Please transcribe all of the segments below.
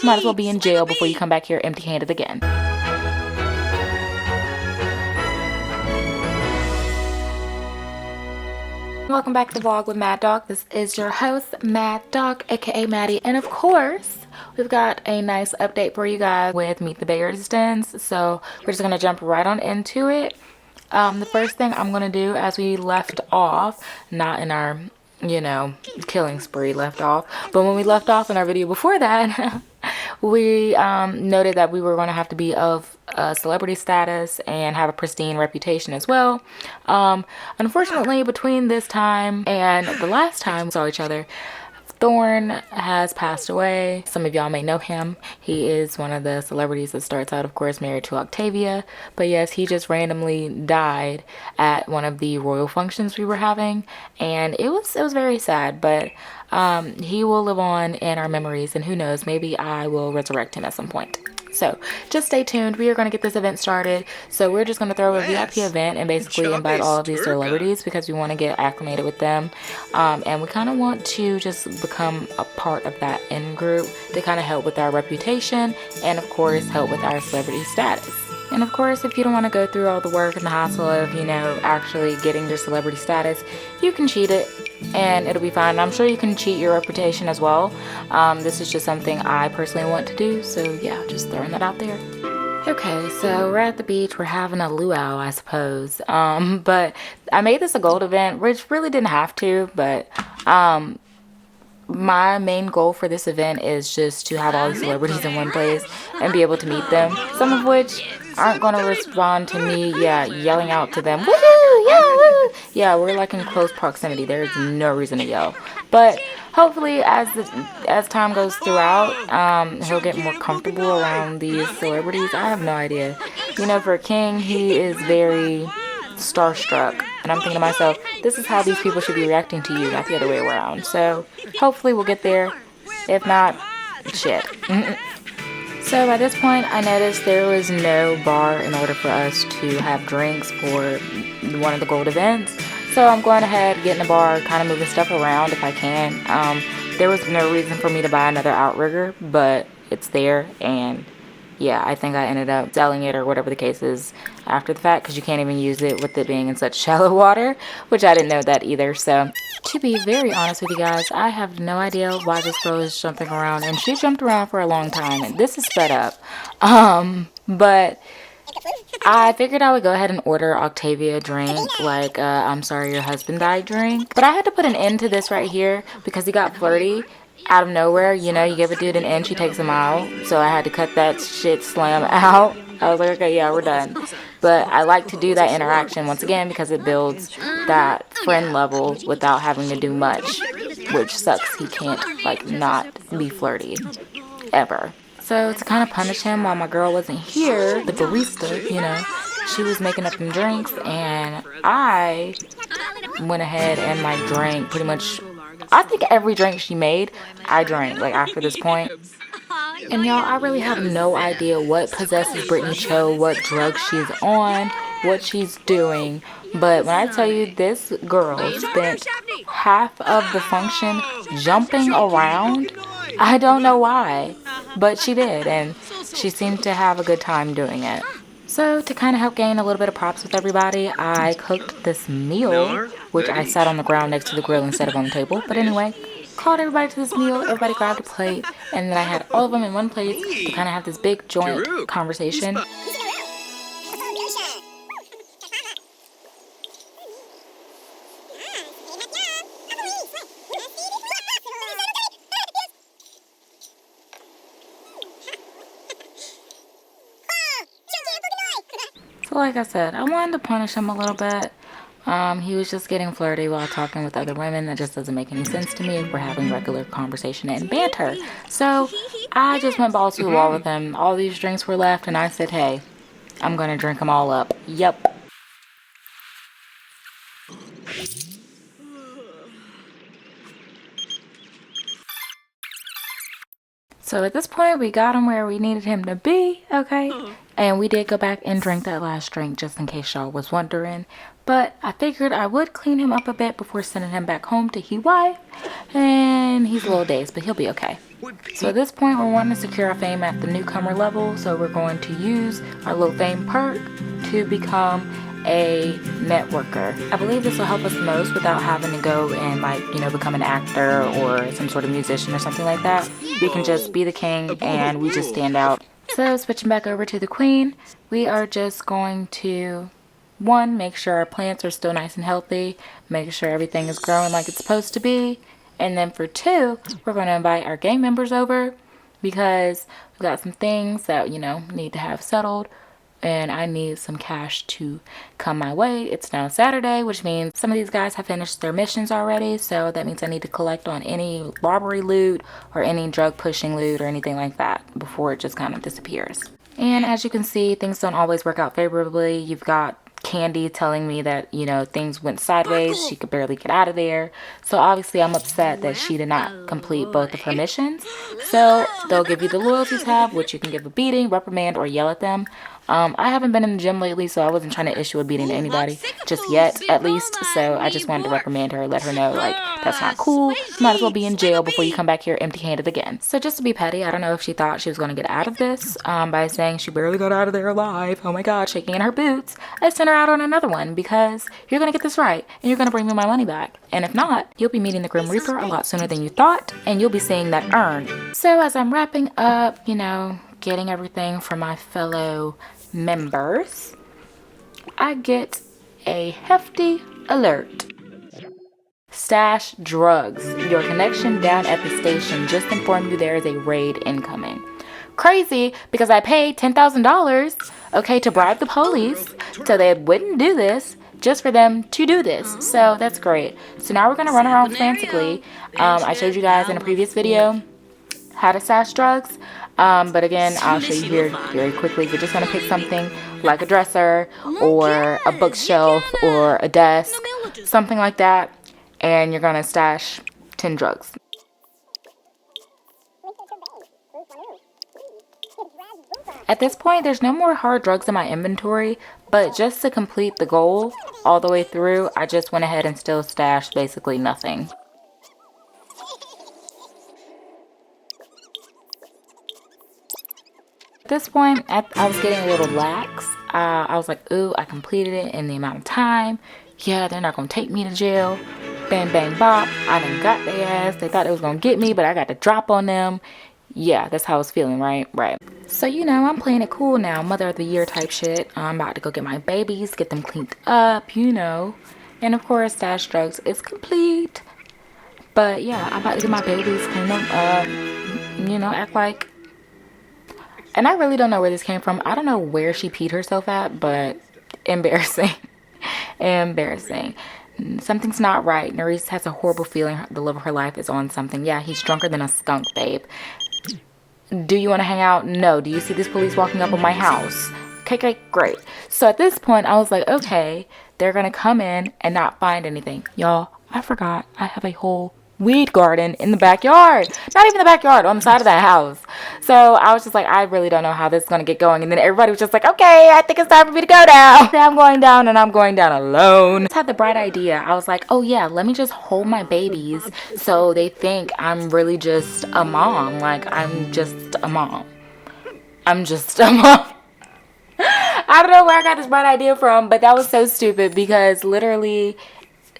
Might as well be in jail before you come back here empty-handed again. Welcome back to the vlog with Maddog. This is your host, Maddog, aka Maddie, and of course, we've got a nice update for you guys with Meet the Bairdstons. So we're just gonna jump right on into it. The first thing I'm gonna do, as we left off, not in our, you know, killing spree left off, but when we left off in our video before that, we noted that we were going to have to be of celebrity status and have a pristine reputation as well. Unfortunately, between this time and the last time we saw each other, Thorn has passed away. Some of y'all may know him. He is one of the celebrities that starts out, of course, married to Octavia. But yes, he just randomly died at one of the royal functions we were having, and it was very sad. But he will live on in our memories, and who knows, maybe I will resurrect him at some point. So just stay tuned. We are going to get this event started. So we're just going to throw a VIP event and basically invite all of these celebrities because we want to get acclimated with them. And we kind of want to just become a part of that in group to kind of help with our reputation and of course help with our celebrity status. And of course, if you don't want to go through all the work and the hassle of, you know, actually getting your celebrity status, you can cheat it and it'll be fine. I'm sure you can cheat your reputation as well. This is just something I personally want to do. So yeah, just throwing that out there. Okay, so we're at the beach. We're having a luau, I suppose. But I made this a gold event, which really didn't have to, but my main goal for this event is just to have all these celebrities in one place and be able to meet them, some of which aren't going to respond to me yelling out to them, woohoo, yeah, woo. Yeah, we're like in close proximity. There's no reason to yell, but hopefully as time goes throughout, he'll get more comfortable around these celebrities. I have no idea, you know, for a king, he is very starstruck, and I'm thinking to myself, this is how these people should be reacting to you, not the other way around. So hopefully we'll get there. If not, shit. So by this point, I noticed there was no bar in order for us to have drinks for one of the gold events. So I'm going ahead, getting a bar, kind of moving stuff around if I can. There was no reason for me to buy another outrigger, but it's there, and yeah, I think I ended up selling it or whatever the case is after the fact because you can't even use it with it being in such shallow water, which I didn't know that either. So to be very honest with you guys, I have no idea why this girl is jumping around, and she jumped around for a long time, and this is sped up. But I figured I would go ahead and order Octavia a drink, like I'm sorry your husband died drink. But I had to put an end to this right here because he got flirty out of nowhere. You know, you give a dude an inch, he takes a mile. So I had to cut that shit slam out. I was like, okay, yeah, we're done. But I like to do that interaction once again because it builds that friend level without having to do much, which sucks. He can't like not be flirty ever. So to kind of punish him while my girl wasn't here, the barista, you know, she was making up them drinks, and I went ahead and like drank pretty much, I think every drink she made, I drank, like after this point. And y'all, I really have no idea what possesses Brittany Cho, what drugs she's on, what she's doing. But when I tell you this girl spent half of the function jumping around, I don't know why, but she did, and she seemed to have a good time doing it. So to kind of help gain a little bit of props with everybody, I cooked this meal, which I sat on the ground next to the grill instead of on the table. But anyway, called everybody to this meal, everybody grabbed a plate, and then I had all of them in one plate to kind of have this big joint conversation. So like I said, I wanted to punish him a little bit. He was just getting flirty while talking with other women. That just doesn't make any sense to me if we're having regular conversation and banter. So I just went balls to the wall with him. All these drinks were left, and I said, hey, I'm gonna drink them all up. Yep. So at this point, we got him where we needed him to be, okay? And we did go back and drink that last drink, just in case y'all was wondering. But I figured I would clean him up a bit before sending him back home to his wife. And he's a little dazed, but he'll be okay. So at this point, we're wanting to secure our fame at the newcomer level. So we're going to use our little fame perk to become a networker. I believe this will help us most without having to go and like, you know, become an actor or some sort of musician or something like that. We can just be the king and we just stand out. So switching back over to the queen, we are just going to, one, make sure our plants are still nice and healthy, make sure everything is growing like it's supposed to be. And then for two, we're going to invite our gang members over because we've got some things that, you know, need to have settled. And I need some cash to come my way. It's now Saturday, which means some of these guys have finished their missions already. So that means I need to collect on any robbery loot or any drug pushing loot or anything like that before it just kind of disappears. And as you can see, things don't always work out favorably. You've got Candy telling me that, you know, things went sideways. She could barely get out of there. So obviously I'm upset that she did not complete both of her missions. So they'll give you the loyalty tab, which you can give a beating, reprimand, or yell at them. I haven't been in the gym lately, so I wasn't trying to issue a beating to anybody just yet, at least. So I just wanted to reprimand her, let her know, like, that's not cool. You might as well be in jail before you come back here empty-handed again. So just to be petty, I don't know if she thought she was going to get out of this by saying she barely got out of there alive. Oh my god, shaking in her boots. I sent her out on another one because you're going to get this right and you're going to bring me my money back. And if not, you'll be meeting the Grim Reaper a lot sooner than you thought and you'll be seeing that urn. So as I'm wrapping up, you know, getting everything for my fellow members, I get a hefty alert. Stash drugs. Your connection down at the station just informed you there is a raid incoming. Crazy, because I paid $10,000, okay, to bribe the police so they wouldn't do this, just for them to do this. So that's great. So now we're gonna run around frantically. I showed you guys in a previous video how to stash drugs. But again, I'll show you here very quickly. You're just going to pick something like a dresser or a bookshelf or a desk, something like that, and you're going to stash 10 drugs. At this point, there's no more hard drugs in my inventory, but just to complete the goal all the way through, I just went ahead and still stashed basically nothing. At this point, I was getting a little lax. I was like, ooh, I completed it in the amount of time. Yeah, they're not going to take me to jail. Bang, bang, bop. I done got their ass. They thought it was going to get me, but I got the drop on them. Yeah, that's how I was feeling, right? Right. So, you know, I'm playing it cool now. Mother of the year type shit. I'm about to go get my babies, get them cleaned up, you know. And, of course, stash drugs is complete. But, yeah, I'm about to get my babies, clean them up, you know, act like. And I really don't know where this came from. I don't know where she peed herself at, but embarrassing. Embarrassing. Something's not right. Nerys has a horrible feeling the love of her life is on something. Yeah, he's drunker than a skunk, babe. Do you want to hang out? No. Do you see this police walking up on my house? Okay, great. So at this point, I was like, okay, they're going to come in and not find anything. Y'all, I forgot I have a whole weed garden in the backyard. Not even the backyard, on the side of that house. So I was just like, I really don't know how this is going to get going. And then everybody was just like, okay, I think it's time for me to go down. I'm going down, and I'm going down alone. I just had the bright idea. I was like, oh yeah, let me just hold my babies so they think I'm really just a mom. Like, I'm just a mom. I'm just a mom. I don't know where I got this bright idea from, but that was so stupid because literally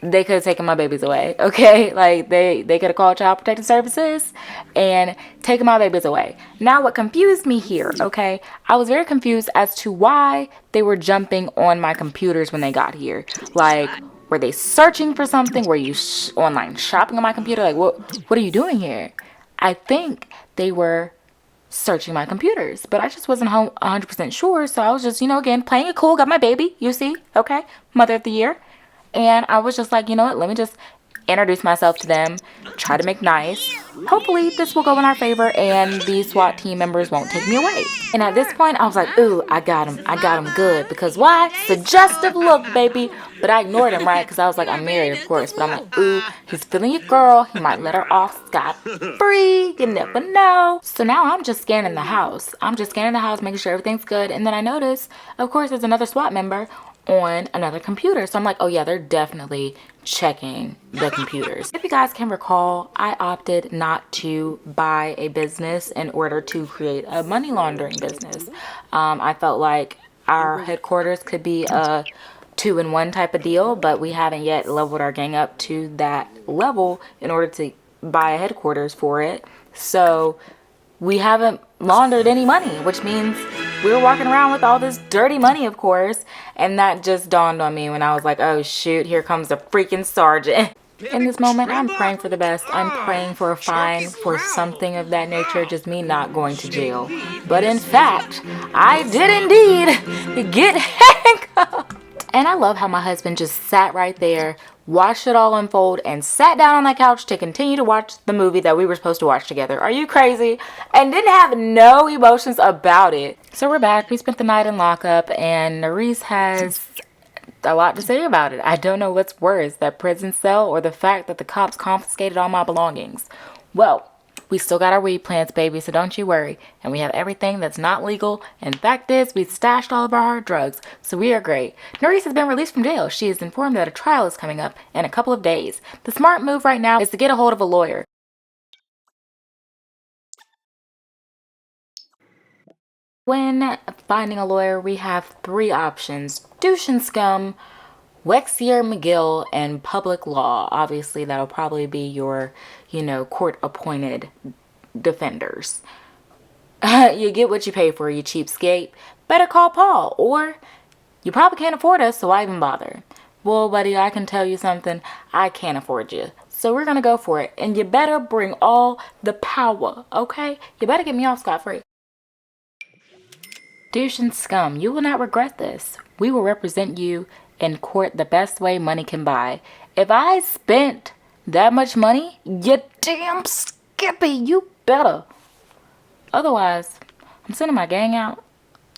they could have taken my babies away, okay? Like, they could have called Child Protective Services and taken my babies away. Now, what confused me here, okay? I was very confused as to why they were jumping on my computers when they got here. Like, were they searching for something? Were you online shopping on my computer? Like, what are you doing here? I think they were searching my computers, but I just wasn't 100% sure. So I was just, you know, again, playing it cool. Got my baby, you see, okay? Mother of the year. And I was just like, you know what, let me just introduce myself to them, try to make nice. Hopefully this will go in our favor and these SWAT team members won't take me away. And at this point, I was like, ooh, I got him good. Because why? Suggestive look, baby. But I ignored him, right? Because I was like, I'm married, of course. But I'm like, ooh, he's feeling your girl. He might let her off scot-free. You never know. So now I'm just scanning the house. Making sure everything's good. And then I notice, of course, there's another SWAT member on another computer. So I'm like, oh yeah, they're definitely checking the computers. If you guys can recall, I opted not to buy a business in order to create a money laundering business. I felt like our headquarters could be a 2-in-1 type of deal, but we haven't yet leveled our gang up to that level in order to buy a headquarters for it. So we haven't laundered any money, which means we were walking around with all this dirty money, of course. And that just dawned on me when I was like, oh shoot, here comes the freaking sergeant. In this moment, I'm praying for the best. I'm praying for a fine, for something of that nature, just me not going to jail. But in fact, I did indeed get handcuffed. And I love how my husband just sat right there, watched it all unfold, and sat down on that couch to continue to watch the movie that we were supposed to watch together. Are you crazy? And didn't have no emotions about it. So we're back. We spent the night in lockup, and Nerys has a lot to say about it. I don't know what's worse, that prison cell or the fact that the cops confiscated all my belongings. Well, we still got our weed plants, baby, so don't you worry. And we have everything that's not legal. And fact is, we stashed all of our hard drugs, so we are great. Nerys has been released from jail. She is informed that a trial is coming up in a couple of days. The smart move right now is to get a hold of a lawyer. When finding a lawyer, we have 3 options: douche and scum, Wexier McGill, and public law. Obviously, that'll probably be your, court-appointed defenders. You get what you pay for, you cheapskate. Better call Paul, or you probably can't afford us, so why even bother? Well, buddy, I can tell you something. I can't afford you. So we're gonna go for it. And you better bring all the power, okay? You better get me off scot-free. Douche and scum, you will not regret this. We will represent you in court the best way money can buy. If I spent that much money, you damn skippy, you better. Otherwise, I'm sending my gang out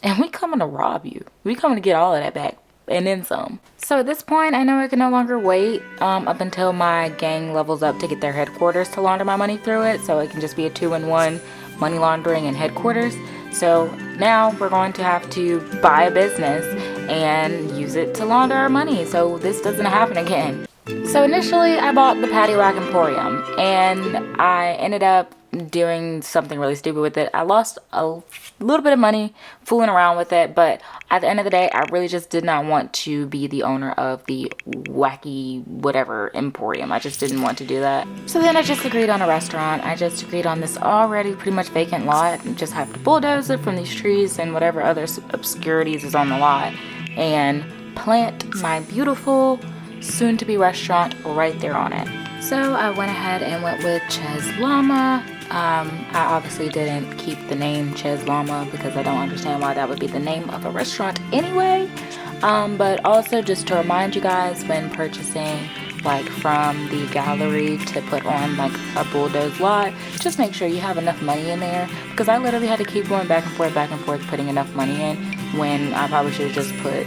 and we coming to rob you. We coming to get all of that back and then some. So at this point, I know I can no longer wait up until my gang levels up to get their headquarters to launder my money through it. So it can just be a 2-in-1, money laundering and headquarters. So now we're going to have to buy a business and use it to launder our money so this doesn't happen again. So initially I bought the Patty Whack Emporium and I ended up doing something really stupid with it. I lost a little bit of money fooling around with it, but at the end of the day, I really just did not want to be the owner of the wacky whatever emporium. I just didn't want to do that. So then I just agreed on a restaurant. I just agreed on this already pretty much vacant lot and just have to bulldoze it from these trees and whatever other obscurities is on the lot and plant my beautiful soon-to-be restaurant right there on it. So I went ahead and went with Ches Llama. I obviously didn't keep the name Ches Llama because I don't understand why that would be the name of a restaurant anyway. But also just to remind you guys, when purchasing like from the gallery to put on like a bulldoze lot, just make sure you have enough money in there, because I literally had to keep going back and forth putting enough money in when I probably should have just put,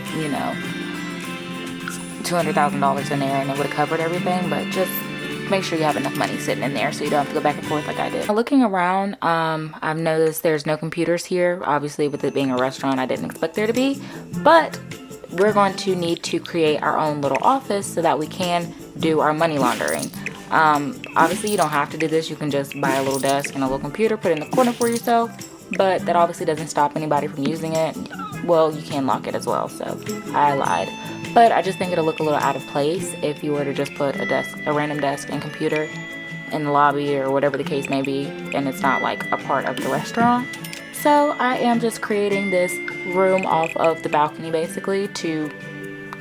$200,000 in there and it would have covered everything. But just make sure you have enough money sitting in there so you don't have to go back and forth like I did. Looking around, I've noticed there's no computers here. Obviously, with it being a restaurant, I didn't expect there to be, but we're going to need to create our own little office so that we can do our money laundering. Obviously, you don't have to do this. You can just buy a little desk and a little computer, put it in the corner for yourself, but that obviously doesn't stop anybody from using it. Well, you can lock it as well, so I lied. But I just think it'll look a little out of place if you were to just put a random desk and computer in the lobby or whatever the case may be, and it's not like a part of the restaurant. So I am just creating this room off of the balcony basically to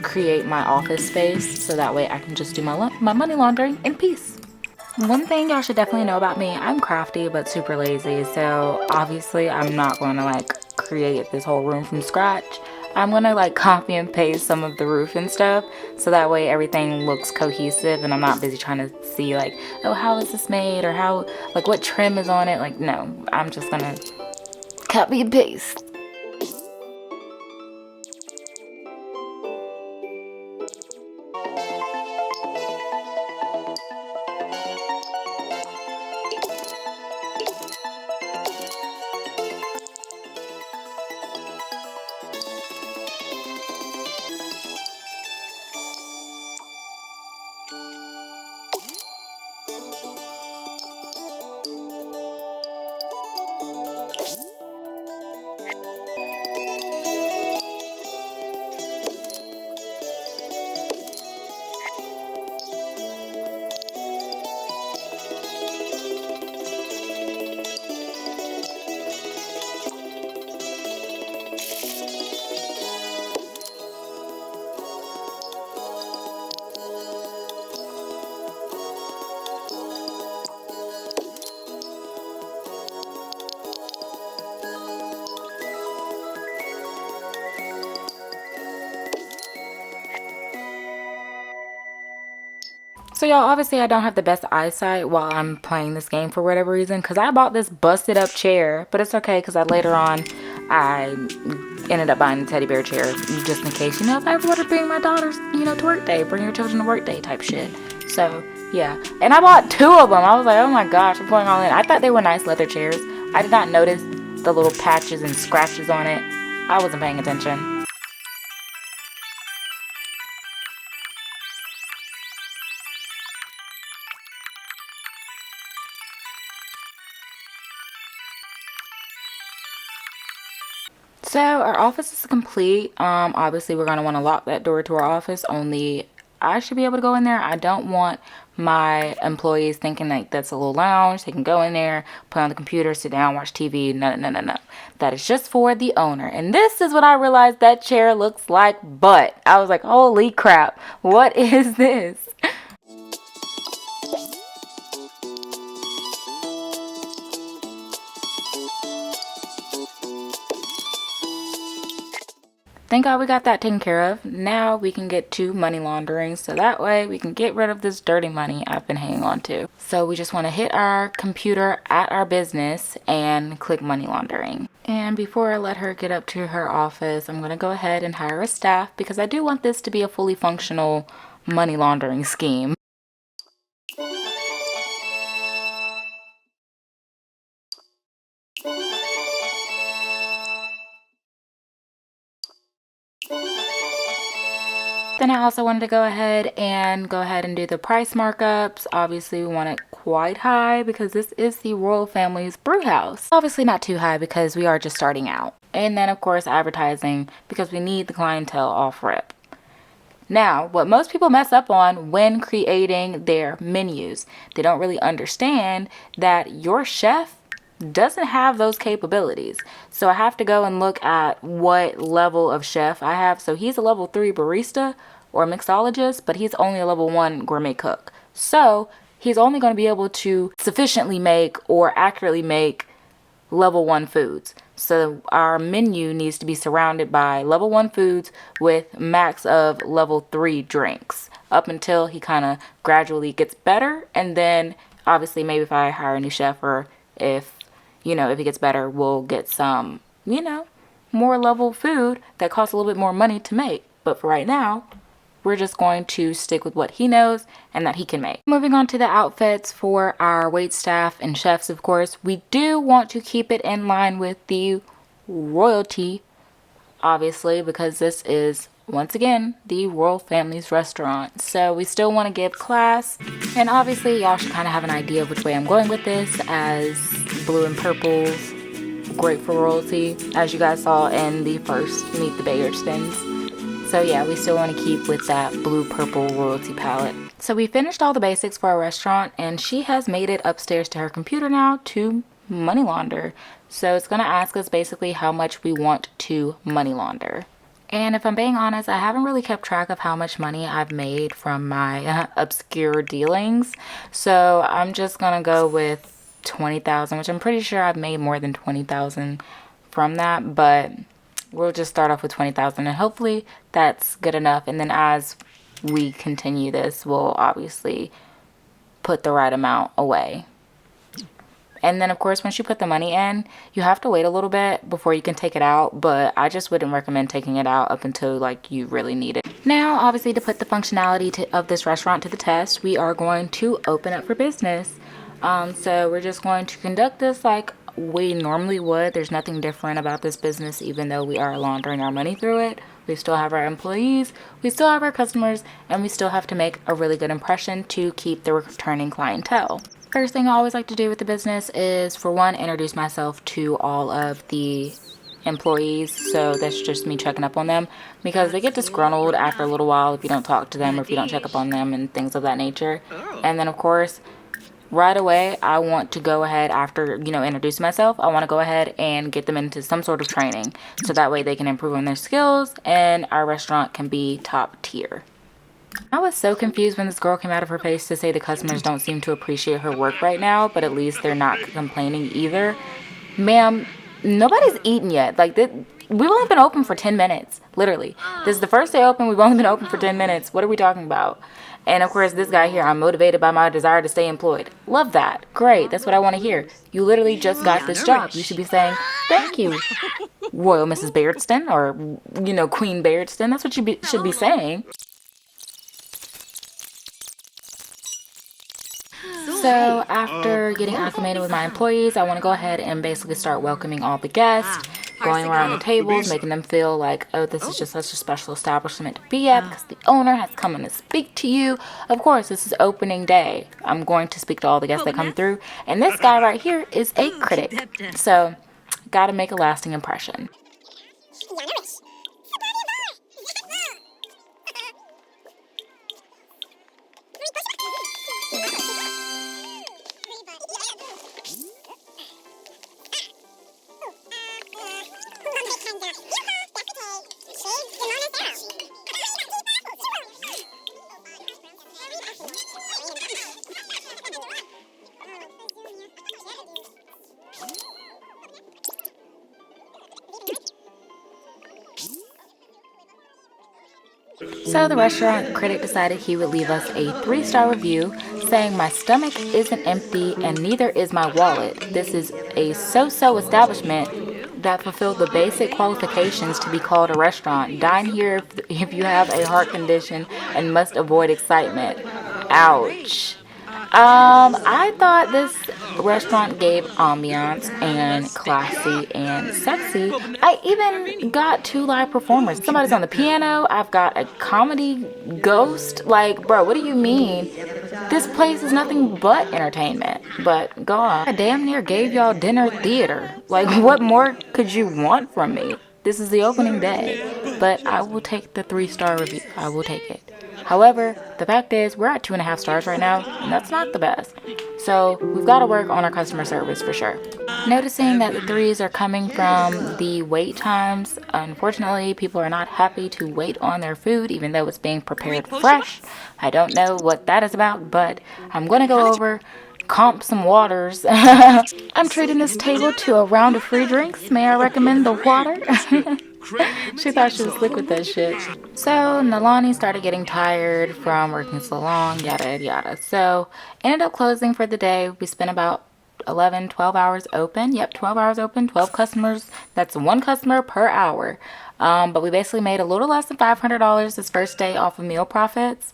create my office space so that way I can just do my money laundering in peace. One thing y'all should definitely know about me, I'm crafty but super lazy, so obviously I'm not going to create this whole room from scratch. I'm gonna copy and paste some of the roof and stuff so that way everything looks cohesive and I'm not busy trying to see oh, how is this made, or how what trim is on it. No, I'm just gonna copy and paste. So y'all, obviously I don't have the best eyesight while I'm playing this game for whatever reason, because I bought this busted up chair, but it's okay because later on I ended up buying a teddy bear chair just in case, you know, if I ever want to bring my daughters, you know, to work day, bring your children to work day type shit. So yeah, and I bought 2 of them. I was like, oh my gosh, I'm going all in. I thought they were nice leather chairs. I did not notice the little patches and scratches on it. I wasn't paying attention. So our office is complete. Obviously we're gonna want to lock that door to our office. Only I should be able to go in there. I don't want my employees thinking like that's a little lounge. They can go in there, play on the computer, sit down, watch TV. No, no, no, no. That is just for the owner. And this is what I realized that chair looks like butt. I was like, holy crap, what is this? Thank God we got that taken care of. Now we can get to money laundering, so that way we can get rid of this dirty money I've been hanging on to. So we just want to hit our computer at our business and click money laundering. And before I let her get up to her office, I'm going to go ahead and hire a staff because I do want this to be a fully functional money laundering scheme. Then I also wanted to go ahead and do the price markups. Obviously we want it quite high because this is the royal family's brew house. Obviously not too high because we are just starting out. And then of course advertising because we need the clientele off rip. Now, what most people mess up on when creating their menus, they don't really understand that your chef doesn't have those capabilities. So I have to go and look at what level of chef I have. So he's a level 3 barista or mixologist, but he's only a level 1 gourmet cook. So he's only going to be able to sufficiently make or accurately make level 1 foods. So our menu needs to be surrounded by level 1 foods with max of level 3 drinks up until he kind of gradually gets better. And then obviously maybe if I hire a new chef or if he gets better, we'll get some, more level food that costs a little bit more money to make. But for right now, we're just going to stick with what he knows and that he can make. Moving on to the outfits for our wait staff and chefs, of course, we do want to keep it in line with the royalty, obviously, because this is, once again, the royal family's restaurant. So we still want to give class. And obviously, y'all should kind of have an idea of which way I'm going with this, as blue and purple's great for royalty, as you guys saw in the first Meet the Bairdstons. So yeah, we still want to keep with that blue-purple royalty palette. So we finished all the basics for our restaurant, and she has made it upstairs to her computer now to money launder. So it's going to ask us basically how much we want to money launder. And if I'm being honest, I haven't really kept track of how much money I've made from my obscure dealings. So I'm just going to go with 20,000, which I'm pretty sure I've made more than 20,000 from that, but we'll just start off with 20,000 and hopefully that's good enough. And then as we continue this, we'll obviously put the right amount away. And then of course, once you put the money in, you have to wait a little bit before you can take it out, but I just wouldn't recommend taking it out up until like you really need it. Now, obviously, to put the functionality of this restaurant to the test, we are going to open up for business. So we're just going to conduct this like we normally would. There's nothing different about this business, even though we are laundering our money through it. We still have our employees, we still have our customers, and we still have to make a really good impression to keep the returning clientele. First thing I always like to do with the business is, for one, introduce myself to all of the employees. So that's just me checking up on them, because they get disgruntled after a little while if you don't talk to them or if you don't check up on them and things of that nature. And then of course, right away, I want to go ahead after, introduce myself. I want to go ahead and get them into some sort of training so that way they can improve on their skills and our restaurant can be top tier. I was so confused when this girl came out of her face to say the customers don't seem to appreciate her work right now, but at least they're not complaining either. Ma'am, nobody's eaten yet. Like, we've only been open for 10 minutes, literally. This is the first day open. We've only been open for 10 minutes. What are we talking about? And of course, this guy here, I'm motivated by my desire to stay employed. Love that. Great. That's what I want to hear. You literally just got this job. You should be saying, thank you, Royal Mrs. Bairdston, or, you know, Queen Bairdston. That's what you should be saying. So after getting acclimated with my employees, I want to go ahead and basically start welcoming all the guests, going around the tables, making them feel like, oh, this is just such a special establishment to be at because the owner has come in to speak to you. Of course, this is opening day. I'm going to speak to all the guests that come through. And this guy right here is a critic. So, gotta make a lasting impression. So the restaurant critic decided he would leave us a 3-star review saying, my stomach isn't empty and neither is my wallet. This is a so-so establishment that fulfilled the basic qualifications to be called a restaurant. Dine here if you have a heart condition and must avoid excitement. Ouch. I thought this restaurant gave ambiance and classy and sexy. I even got 2 live performers. Somebody's on the piano. I've got a comedy ghost. Like, bro, what do you mean? This place is nothing but entertainment. But go on. I damn near gave y'all dinner theater. Like, what more could you want from me? This is the opening day. But I will take the 3-star review. I will take it. However, the fact is, we're at 2.5 stars right now, and that's not the best. So, we've got to work on our customer service for sure. Noticing that the 3s are coming from the wait times, unfortunately, people are not happy to wait on their food, even though it's being prepared fresh. I don't know what that is about, but I'm going to go over, comp some waters. I'm treating this table to a round of free drinks. May I recommend the water? She thought she was slick with that shit. So Nalani started getting tired from working so long, yada yada. So ended up closing for the day. We spent about 11, 12 hours open. Yep, 12 hours open, 12 customers. That's 1 customer per hour. But we basically made a little less than $500 this first day off of meal profits,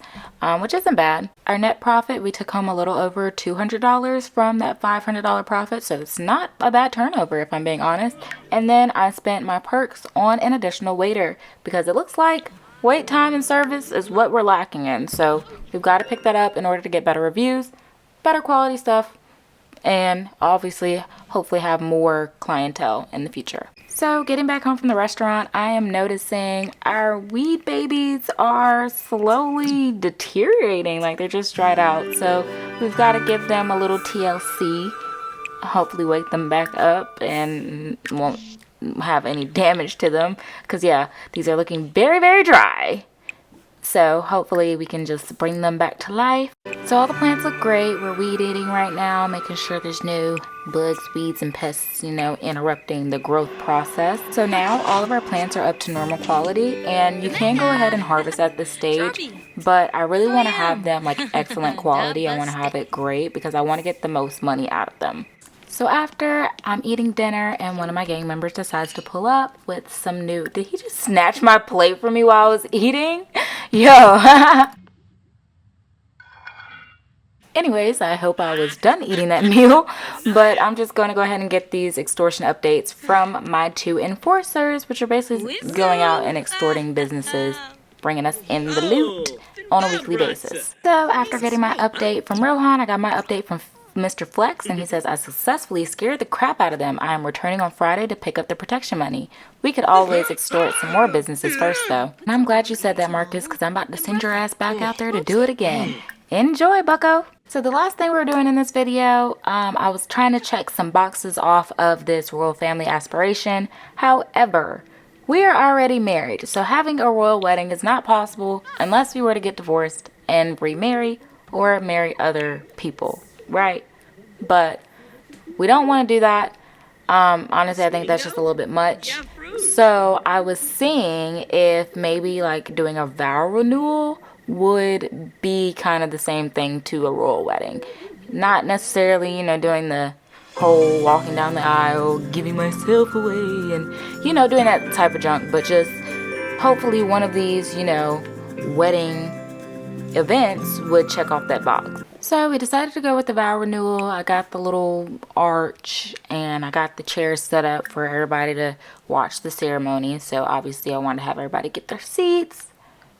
which isn't bad. Our net profit, we took home a little over $200 from that $500 profit, so it's not a bad turnover if I'm being honest. And then I spent my perks on an additional waiter because it looks like wait time and service is what we're lacking in. So we've got to pick that up in order to get better reviews, better quality stuff, and obviously hopefully have more clientele in the future. So getting back home from the restaurant, I am noticing our weed babies are slowly deteriorating, like they're just dried out. So we've got to give them a little TLC, hopefully wake them back up and won't have any damage to them. Because yeah, these are looking very, very dry. So hopefully we can just bring them back to life. So all the plants look great. We're weed eating right now, making sure there's no bugs, weeds, and pests, you know, interrupting the growth process. So now all of our plants are up to normal quality, and you can go ahead and harvest at this stage, but I really want to have them like excellent quality. I want to have it great because I want to get the most money out of them. So after I'm eating dinner and one of my gang members decides to pull up with some new... Did he just snatch my plate from me while I was eating? Yo. Anyways, I hope I was done eating that meal, but I'm just going to go ahead and get these extortion updates from my 2 enforcers, which are basically going out and extorting businesses, bringing us in the loot on a weekly basis. So after getting my update from Rohan, I got my update from Mr. Flex, and he says, I successfully scared the crap out of them. I am returning on Friday to pick up the protection money. We could always extort some more businesses first, though. And I'm glad you said that, Marcus, because I'm about to send your ass back out there to do it again. Enjoy, bucko. So the last thing we're doing in this video, I was trying to check some boxes off of this royal family aspiration. However, we are already married, so having a royal wedding is not possible unless we were to get divorced and remarry or marry other people, right? But we don't want to do that. Honestly, I think that's just a little bit much. So I was seeing if maybe like doing a vow renewal would be kind of the same thing to a royal wedding. Not necessarily, you know, doing the whole walking down the aisle, giving myself away, and, you know, doing that type of junk, but just hopefully one of these, you know, wedding events would check off that box. So we decided to go with the vow renewal. I got the little arch and I got the chairs set up for everybody to watch the ceremony. So obviously I wanted to have everybody get their seats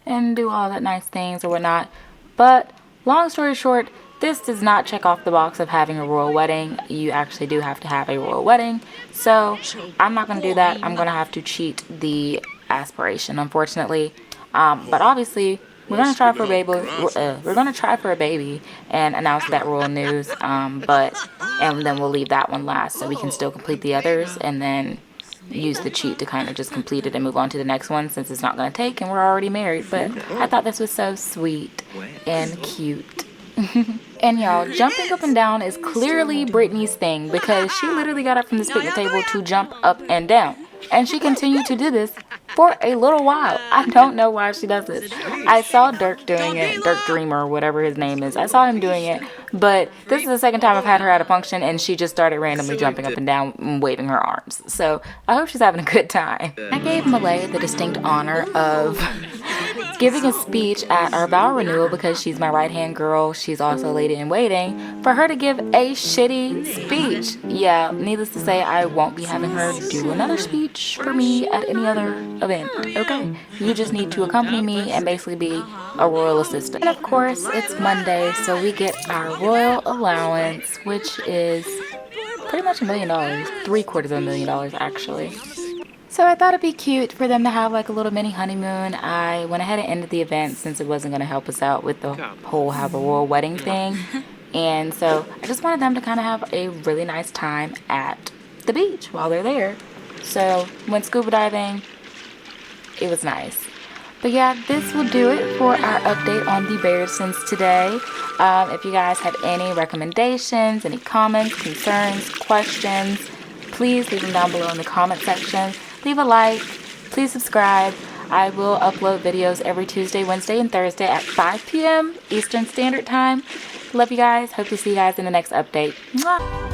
and do all that nice things or whatnot. But long story short, this does not check off the box of having a royal wedding. You actually do have to have a royal wedding. So I'm not going to do that. I'm going to have to cheat the aspiration, unfortunately. But obviously, we're going to try for a baby. We're going to try for a baby and announce that royal news. And then we'll leave that one last so we can still complete the others and then use the cheat to kind of just complete it and move on to the next one since it's not going to take and we're already married. But I thought this was so sweet and cute. And y'all, jumping up and down is clearly Brittany's thing because she literally got up from this picnic table to jump up and down. And she continued to do this for a little while. I don't know why she does this. I saw Dirk doing it, Dirk Dreamer, whatever his name is. I saw him doing it, but this is the second time I've had her at a function and she just started randomly jumping up and down and waving her arms. So I hope she's having a good time. I gave Malay the distinct honor of giving a speech at our vow renewal because she's my right-hand girl. She's also a lady in waiting. For her to give a shitty speech. Yeah, needless to say, I won't be having her do another speech for me at any other event, okay? You just need to accompany me and basically be a royal assistant. And of course, it's Monday, so we get our royal allowance, which is pretty much $1 million. $750,000 actually. So I thought it'd be cute for them to have like a little mini honeymoon. I went ahead and ended the event since it wasn't going to help us out with the whole have a royal wedding thing. And so I just wanted them to kind of have a really nice time at the beach while they're there. So went scuba diving. It was nice. But yeah, this will do it for our update on the Bairdsons today. If you guys have any recommendations, any comments, concerns, questions, please leave them down below in the comment section. Leave a like. Please subscribe. I will upload videos every Tuesday, Wednesday, and Thursday at 5 p.m. Eastern Standard Time. Love you guys. Hope to see you guys in the next update. Mwah!